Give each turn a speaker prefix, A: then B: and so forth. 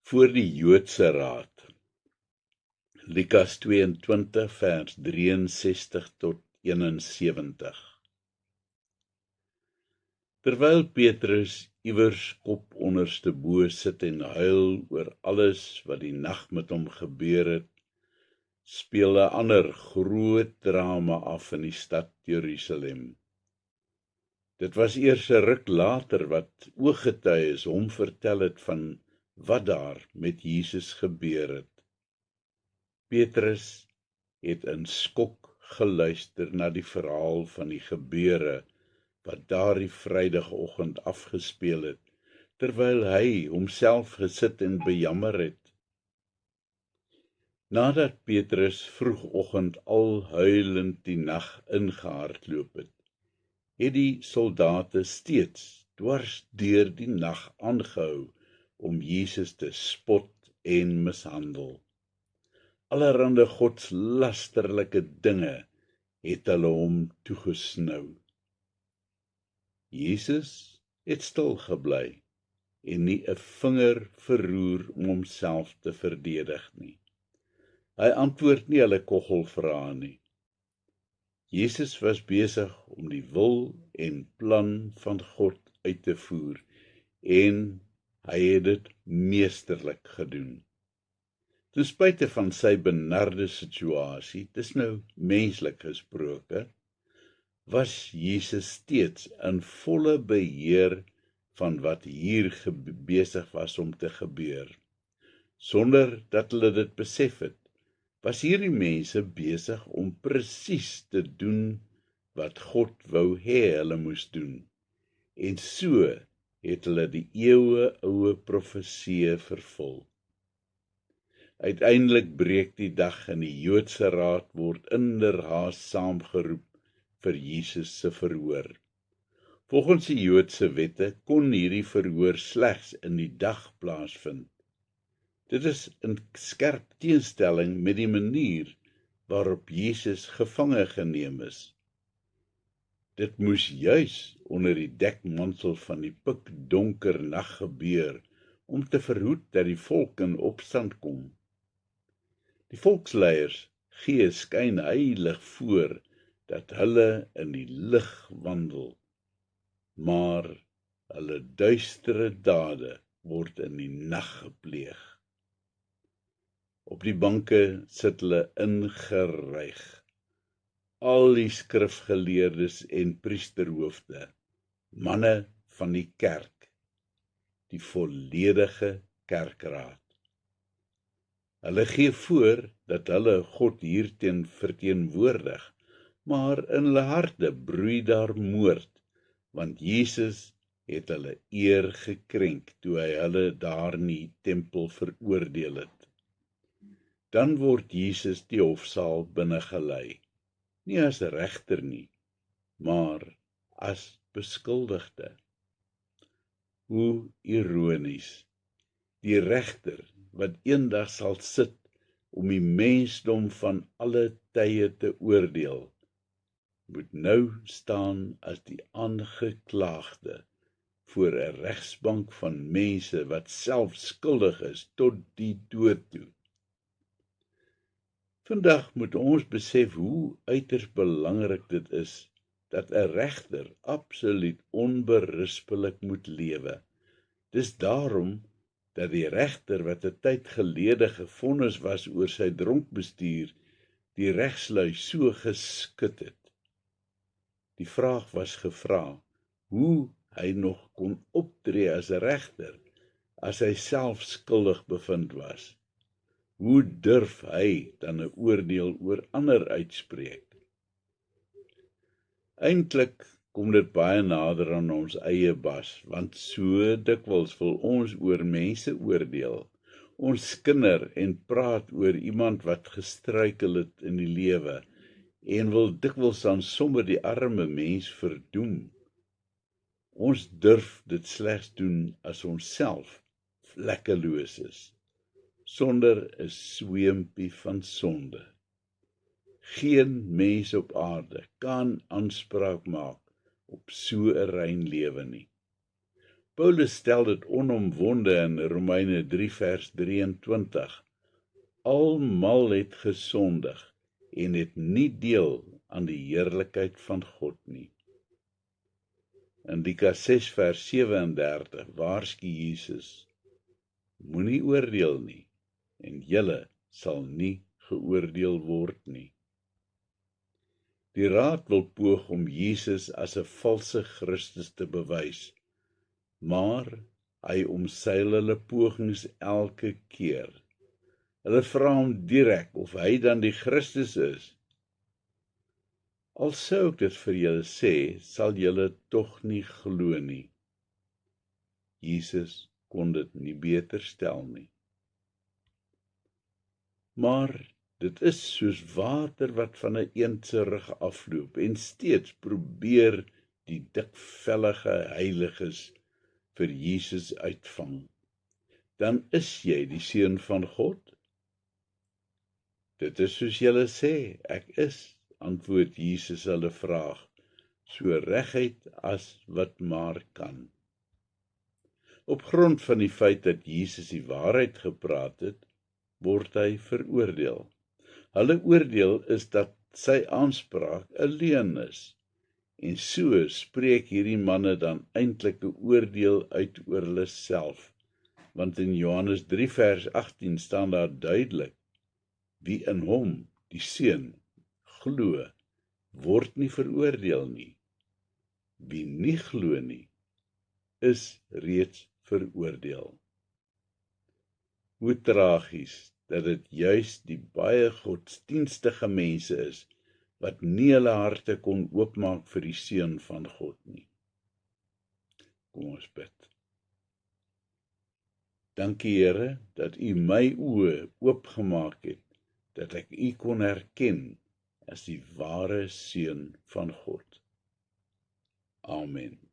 A: voor die Joodse Raad. Lukas 22 vers 63 tot 71. Terwyl Petrus iewers kop onderstebo sit en huil oor alles wat die nag met hom gebeur het, speel 'n ander groot drama af in die stad Jerusalem. Dit was eers 'n ruk later wat ooggetuies hom vertel het van wat daar met Jesus gebeur het. Petrus het in skok geluister na die verhaal van die gebeure wat daardie Vrydagoggend afgespeel het, terwyl hy homself gesit en bejammer het. Nadat Petrus vroegoggend al huilend die nag ingehardloop het, het die soldate steeds dwars deur die nag aangehou om Jesus te spot en mishandel. Allerhande godslasterlike dinge het hulle hom toegesnou. Jesus het stil gebly en nie 'n vinger verroer om homself te verdedig nie. Hy antwoord nie hulle koggelvrae nie. Jesus was besig om die wil en plan van God uit te voer en hy het dit meesterlik gedoen. Ten spyte van sy benarde situasie, dis nou menslik gesproke, was Jesus steeds in volle beheer van wat hier besig was om te gebeur. Sonder dat hulle dit besef het, was hierdie mense besig om presies te doen wat God wou hê hulle moes doen. En so het hulle die eeueoue profeseë vervul. Uiteindelik breek die dag en die Joodse Raad word inderhaas saamgeroep vir Jesus se verhoor. Volgens die Joodse wette kon hierdie verhoor slegs in die dag plaasvind. Dit is in skerp teenstelling met die manier waarop Jesus gevange geneem is. Dit moes juis onder die dekmantel van die pikdonker nag gebeur om te verhoed dat die volk in opstand kom. Die volksleiers gee skynheilig voor dat hulle in die lig wandel, maar hulle duistere dade word in die nag gepleeg. Op die banke sit hulle ingeryg, al die skrifgeleerdes en priesterhoofde, manne van die kerk, die volledige kerkraad. Hulle gee voor dat hulle God hierteen verteenwoordig, maar in hulle harte broei daar moord, want Jesus het hulle eer gekrenk toe hy hulle daar in die tempel veroordeel het. Dan word Jesus die hofsaal binnegelei, nie as regter nie, maar as beskuldigde. Hoe ironies, die regter wat eendag sal sit om die mensdom van alle tye te oordeel, moet nou staan as die aangeklaagde voor 'n regsbank van mense wat self skuldig is tot die dood toe. Vandag moet ons besef hoe uiters belangrik dit is dat 'n regter absoluut onberispelik moet lewe. Dis daarom dat die regter wat 'n tyd gelede gefonnis was oor sy dronkbestuur, die regslui so geskit het. Die vraag was gevra, hoe hy nog kon optree as 'n regter, as hy self skuldig bevind was. Hoe durf hy dan 'n oordeel oor ander uitspreek? Eintlik kom dit baie nader aan ons eie bas, want so dikwels wil ons oor mense oordeel. Ons skinder en praat oor iemand wat gestruikel het in die lewe, en wil dikwels dan sommer die arme mens verdoem. Ons durf dit slegs doen as ons self vlekkeloos is, sonder 'n sweempie van sonde. Geen mens op aarde kan aanspraak maak op so 'n rein lewe nie. Paulus stel dit onomwonde in Romeine 3 vers 23. Almal het gesondig en het nie deel aan die heerlikheid van God nie. In Lukas 6 vers 37 waarsku Jesus, moenie oordeel nie, en julle sal nie geoordeel word nie. Die raad wil poog om Jesus as 'n valse Christus te bewys, maar hy omseil hulle pogings elke keer. Hulle vra hom direk of hy dan die Christus is. Al sou ek dit vir julle sê, sal julle tog nie glo nie. Jesus kon dit nie beter stel nie. Maar dit is soos water wat van 'n eend se rug afloop en steeds probeer die dikvellige heiliges vir Jesus uitvang. Dan is jy die seun van God? Dit is soos julle sê, ek is, antwoord Jesus hulle vraag, so reguit as wat maar kan. Op grond van die feit dat Jesus die waarheid gepraat het, word hy veroordeel. Hulle oordeel is dat sy aanspraak 'n leuen is, en so spreek hierdie manne dan eintlik 'n oordeel uit oor hulle self, want in Johannes 3 vers 18 staan daar duidelik, wie in hom, die Seun, glo, word nie veroordeel nie. Wie nie glo nie, is reeds veroordeel. Hoe tragies dat dit juis die baie godsdienstige mense is, wat nie hulle harte kon oopmaak vir die Seun van God nie. Kom ons bid. Dankie Here, dat U my oë oopgemaak het, dat ek U kon herken as die ware Seun van God. Amen.